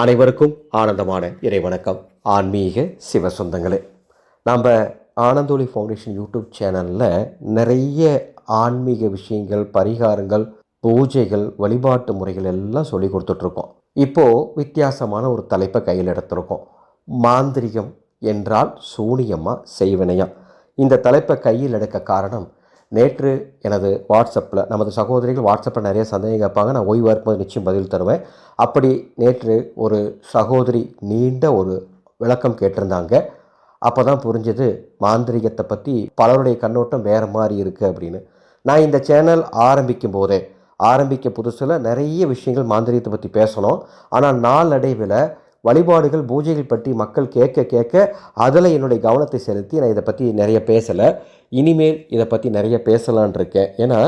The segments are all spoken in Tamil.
அனைவருக்கும் ஆனந்தமான இறைவணக்கம். ஆன்மீக சிவ சொந்தங்களே, நம்ம ஆனந்தொளி ஃபவுண்டேஷன் யூடியூப் சேனலில் நிறைய ஆன்மீக விஷயங்கள், பரிகாரங்கள், பூஜைகள், வழிபாட்டு முறைகள் எல்லாம் சொல்லி கொடுத்துட்ருக்கோம். இப்போது வித்தியாசமான ஒரு தலைப்பை கையில் எடுத்திருக்கோம். மாந்திரிகம் என்றால் சூனியமா செய்வினையா? இந்த தலைப்பை கையில் எடுக்க காரணம், நேற்று எனது வாட்ஸ்அப்பில் நமது சகோதரிகள் வாட்ஸ்அப்பில் நிறைய சந்தேகம் கேட்பாங்க. நான் ஓய்வாக இருக்கும்போது நிச்சயம் பதில் தருவேன். அப்படி நேற்று ஒரு சகோதரி நீண்ட ஒரு விளக்கம் கேட்டிருந்தாங்க. அப்போ தான் புரிஞ்சது மாந்திரிகத்தை பற்றி பலருடைய கண்ணோட்டம் வேறு மாதிரி இருக்குது அப்படின்னு. நான் இந்த சேனல் ஆரம்பிக்க புதுசில் நிறைய விஷயங்கள் மாந்திரிகத்தை பற்றி பேசணும். ஆனால் நாளடைவில் வழிபாடுகள், பூஜைகள் பற்றி மக்கள் கேட்க அதில் என்னுடைய கவனத்தை செலுத்தி நான் இதை பற்றி நிறைய பேசலை. இனிமேல் இதை பற்றி நிறைய பேசலான் இருக்கேன். ஏன்னா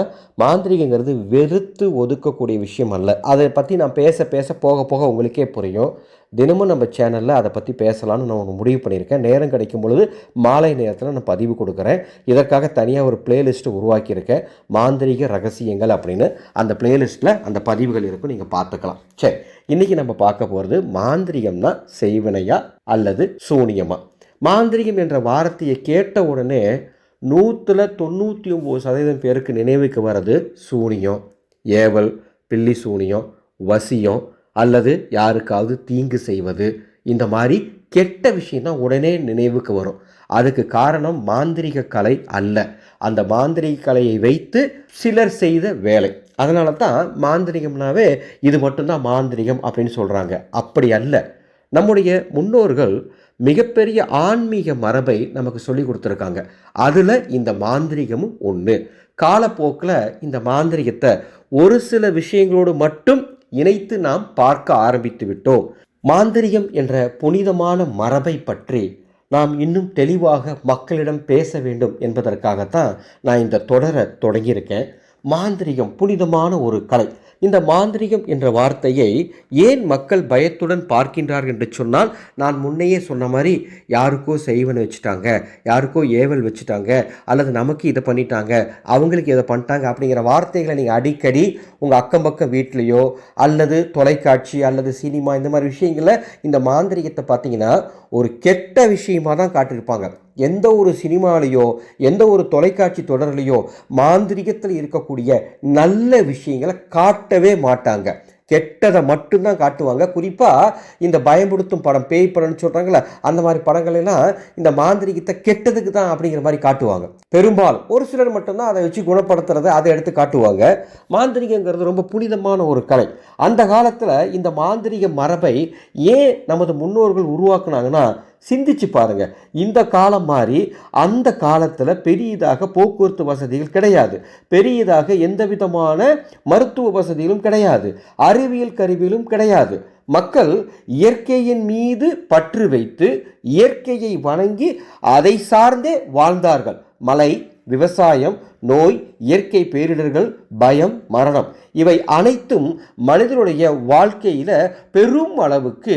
மாந்திரிகங்கிறது வெறுத்து ஒதுக்கக்கூடிய விஷயம் அல்ல. அதை பற்றி நான் பேச போக உங்களுக்கே புரியும். தினமும் நம்ம சேனலில் அதை பற்றி பேசலான்னு நான் ஒன்று முடிவு பண்ணியிருக்கேன். நேரம் கிடைக்கும் பொழுது மாலை நேரத்தில் நான் பதிவு கொடுக்குறேன். இதற்காக தனியாக ஒரு பிளேலிஸ்ட்டு உருவாக்கியிருக்கேன், மாந்திரிக ரகசியங்கள் அப்படின்னு. அந்த பிளேலிஸ்ட்டில் அந்த பதிவுகள் இருக்கும், நீங்கள் பார்த்துக்கலாம். சரி, இன்றைக்கி நம்ம பார்க்க போகிறது மாந்திரிகம்னா செய்வினையா அல்லது சூனியமா? மாந்திரிகம் என்ற வார்த்தையை கேட்ட உடனே 99% பேருக்கு நினைவுக்கு வர்றது சூனியம், ஏவல், பில்லி சூனியம், வசியம் அல்லது யாருக்காவது தீங்கு செய்வது, இந்த மாதிரி கெட்ட விஷயம்தான் உடனே நினைவுக்கு வரும். அதுக்கு காரணம் மாந்திரிக கலை அல்ல, அந்த மாந்திரிக கலையை வைத்து சிலர் செய்த வேலை. அதனால தான் மாந்திரிகம்னாவே இது மட்டும்தான் மாந்திரிகம் அப்படின்னு சொல்கிறாங்க. அப்படி அல்ல. நம்முடைய முன்னோர்கள் மிகப்பெரிய ஆன்மீக மரபை நமக்கு சொல்லி கொடுத்துருக்காங்க. அதில் இந்த மாந்திரிகமும் ஒன்று. காலப்போக்கில் இந்த மாந்திரிகத்தை ஒரு சில விஷயங்களோடு மட்டும் இணைத்து நாம் பார்க்க ஆரம்பித்து விட்டோம். மாந்திரிகம் என்ற புனிதமான மரபை பற்றி நாம் இன்னும் தெளிவாக மக்களிடம் பேச வேண்டும் என்பதற்காகத்தான் நான் இந்த தொடரை தொடங்கியிருக்கேன். மாந்திரிகம் புனிதமான ஒரு கலை. இந்த மாந்திரிகம் என்ற வார்த்தையை ஏன் மக்கள் பயத்துடன் பார்க்கின்றார்கள் என்று சொன்னால், நான் முன்னையே சொன்ன மாதிரி யாருக்கோ செய்வனை வச்சுட்டாங்க, யாருக்கோ ஏவல் வச்சுட்டாங்க, அல்லது நமக்கு இதை பண்ணிட்டாங்க, அவங்களுக்கு இதை பண்ணிட்டாங்க அப்படிங்கிற வார்த்தைகளை நீங்கள் அடிக்கடி உங்கள் அக்கம் பக்கம் வீட்லேயோ அல்லது தொலைக்காட்சி அல்லது சினிமா இந்த மாதிரி விஷயங்களில் இந்த மாந்திரிகத்தை பார்த்தீங்கன்னா ஒரு கெட்ட விஷயமாக தான் காட்டியிருப்பாங்க. எந்த ஒரு சினிமாலேயோ எந்த ஒரு தொலைக்காட்சி தொடர்லையோ மாந்திரிகத்தில் இருக்கக்கூடிய நல்ல விஷயங்களை காட்டவே மாட்டாங்க, கெட்டதை மட்டும்தான் காட்டுவாங்க. குறிப்பாக இந்த பயமுடுத்தும் படம், பேய் படம்னு சொல்கிறாங்களே, அந்த மாதிரி படங்களெல்லாம் இந்த மாந்திரிகத்தை கெட்டதுக்கு தான் அப்படிங்கிற மாதிரி காட்டுவாங்க. பெரும்பாலும் ஒரு சிலர் மட்டும்தான் அதை வச்சு குணப்படுத்துறதை அதை எடுத்து காட்டுவாங்க. மாந்திரிகங்கிறது ரொம்ப புனிதமான ஒரு கலை. அந்த காலத்தில் இந்த மாந்திரிக மரபை ஏன் நமது முன்னோர்கள் உருவாக்குனாங்கன்னா, சிந்திச்சு பாருங்க. இந்த காலம் மாதிரி அந்த காலத்தில் பெரியதாக போக்குவரத்து வசதிகள் கிடையாது, பெரியதாக எந்த விதமான மருத்துவ வசதிகளும் கிடையாது, அறிவியல் கருவியிலும் கிடையாது. மக்கள் இயற்கையின் மீது பற்று வைத்து இயற்கையை வணங்கி அதை சார்ந்தே வாழ்ந்தார்கள். மழை, விவசாயம், நோய், இயற்கை பேரிடர்கள், பயம், மரணம், இவை அனைத்தும் மனிதனுடைய வாழ்க்கையில் பெரும் அளவுக்கு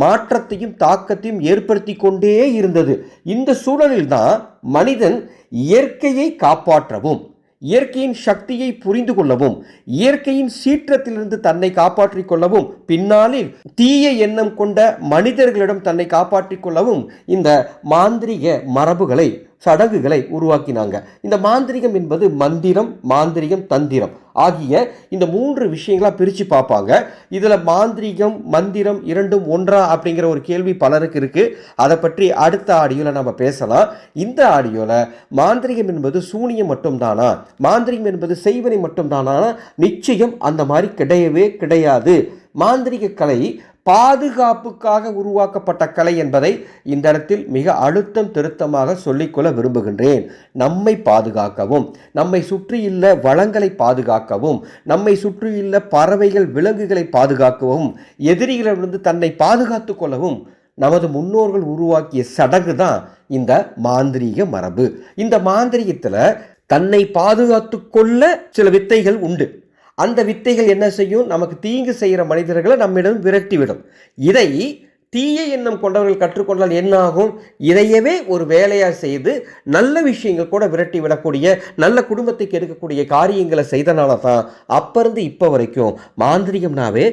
மாற்றத்தையும் தாக்கத்தையும் ஏற்படுத்தி கொண்டே இருந்தது. இந்த சூழலில் தான் மனிதன் இயற்கையை காப்பாற்றவும், இயற்கையின் சக்தியை புரிந்து கொள்ளவும், இயற்கையின் சீற்றத்திலிருந்து தன்னை காப்பாற்றிக் கொள்ளவும், பின்னாளில் தீய எண்ணம் கொண்ட மனிதர்களிடம் தன்னை காப்பாற்றிக் கொள்ளவும் இந்த மாந்திரிக மரபுகளை, சடங்குகளை உருவாக்கினாங்க. இந்த மாந்திரிகம் என்பது மந்திரம், மாந்திரிகம், தந்திரம் ஆகிய இந்த 3 விஷயங்களாக பிரித்து பார்ப்பாங்க. இதில் மாந்திரிகம், மந்திரம் இரண்டும் ஒன்றா அப்படிங்கிற ஒரு கேள்வி பலருக்கு இருக்குது. அதை பற்றி அடுத்த ஆடியோவில் நம்ம பேசலாம். இந்த ஆடியோவில் மாந்திரிகம் என்பது சூனியம் மட்டும்தானா, மாந்திரிகம் என்பது செய்வனை மட்டும்தானா? நிச்சயம் அந்த மாதிரி கிடையவே கிடையாது. மாந்திரிக கலை பாதுகாப்புக்காக உருவாக்கப்பட்ட கலை என்பதை இந்த இடத்தில் மிக அழுத்தம் திருத்தமாக சொல்லிக்கொள்ள விரும்புகின்றேன். நம்மை பாதுகாக்கவும், நம்மை சுற்றியுள்ள வளங்களை பாதுகாக்கவும், நம்மை சுற்றியுள்ள பறவைகள், விலங்குகளை பாதுகாக்கவும், எதிரிகளிலிருந்து தன்னை பாதுகாத்து கொள்ளவும் நமது முன்னோர்கள் உருவாக்கிய சடங்கு தான் இந்த மாந்திரீக மரபு. இந்த மாந்திரீகத்தில் தன்னை பாதுகாத்து கொள்ள சில வித்தைகள் உண்டு. அந்த வித்தைகள் என்ன செய்யும்? நமக்கு தீங்கு செய்கிற மனிதர்களை நம்மிடம் விரட்டிவிடும். இதை தீய எண்ணம் கொண்டவர்கள் கற்றுக்கொண்டால் என்ன ஆகும்? இதையவே ஒரு வேலையாக செய்து நல்ல விஷயங்கள் கூட விரட்டி விடக்கூடிய, நல்ல குடும்பத்தை கெடுக்கக்கூடிய காரியங்களை செய்தனால தான் அப்போ இருந்து இப்போ வரைக்கும் மாந்திரிகம்னாவே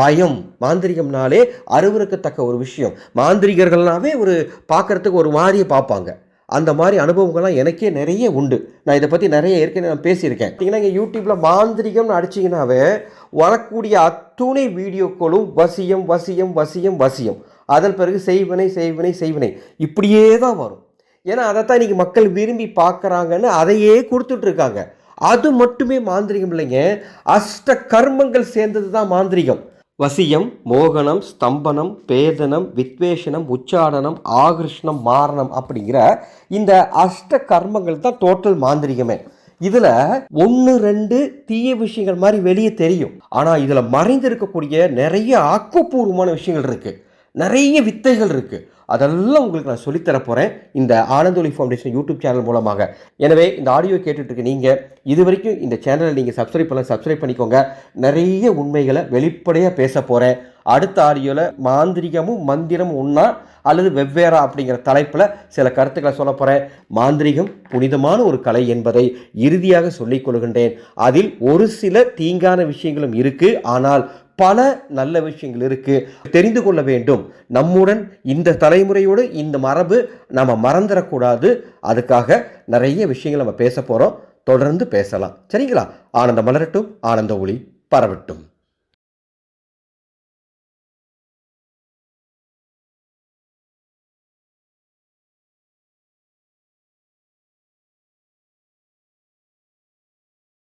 பயம், மாந்திரிகம்னாலே அருவருக்கத்தக்க ஒரு விஷயம், மாந்திரிகர்கள்னாவே ஒரு பார்க்கறதுக்கு ஒரு மாதிரியை பார்ப்பாங்க. அந்த மாதிரி அனுபவங்கள்லாம் எனக்கே நிறைய உண்டு. நான் இதை பற்றி நிறைய ஏற்கனவே நான் பேசியிருக்கேன். பார்த்தீங்கன்னா இங்கே யூடியூப்பில் மாந்திரிகம்னு அடிச்சிங்கனாவே வரக்கூடிய அத்துணை வீடியோக்களும் வசியம் வசியம் வசியம் வசியம், அதன் பிறகு செய்வினை செய்வினை செய்வினை இப்படியே தான் வரும். ஏன்னா அதைத்தான் இன்றைக்கி மக்கள் விரும்பி பார்க்குறாங்கன்னு அதையே கொடுத்துட்ருக்காங்க. அது மட்டுமே மாந்திரிகம் இல்லைங்க, அஷ்ட கர்மங்கள் சேர்ந்தது தான் மாந்திரிகம். வசியம், மோகனம், ஸ்தம்பனம், பேதனம், வித்வேஷனம், உச்சாடனம், ஆகிருஷ்ணம், மாரணம் அப்படிங்கிற இந்த அஷ்ட கர்மங்கள் தான் டோட்டல் மாந்திரிகமே. இதில் 1-2 தீய விஷயங்கள் மாதிரி வெளியே தெரியும். ஆனால் இதில் மறைந்து இருக்கக்கூடிய நிறைய ஆக்கப்பூர்வமான விஷயங்கள் இருக்குது, நிறைய வித்தைகள் இருக்குது. அதெல்லாம் உங்களுக்கு நான் சொல்லித்தர போகிறேன் இந்த ஆனந்தொலி ஃபவுண்டேஷன் யூடியூப் சேனல் மூலமாக. எனவே இந்த ஆடியோ கேட்டுட்ருக்கு நீங்கள் இது வரைக்கும் இந்த சேனலை நீங்கள் சப்ஸ்கிரைப் பண்ணிக்கோங்க. நிறைய உண்மைகளை வெளிப்படையாக பேச போகிறேன். அடுத்த ஆடியோவில் மாந்திரிகமும் மந்திரமும் ஒன்றா அல்லது வெவ்வேறா அப்படிங்கிற தலைப்பில் சில கருத்துக்களை சொல்ல போகிறேன். மாந்திரிகம் புனிதமான ஒரு கலை என்பதை இறுதியாக சொல்லிக் கொள்கின்றேன். அதில் ஒரு சில தீங்கான விஷயங்களும் இருக்குது, ஆனால் பல நல்ல விஷயங்கள் இருக்குது, தெரிந்து கொள்ள வேண்டும். நம்முடன் இந்த தலைமுறையோடு இந்த மரபு நம்ம மறந்துடக்கூடாது. அதுக்காக நிறைய விஷயங்கள் நம்ம பேச போகிறோம். தொடர்ந்து பேசலாம், சரிங்களா? ஆனந்தம் மலரட்டும், ஆனந்த ஒளி பரவட்டும்.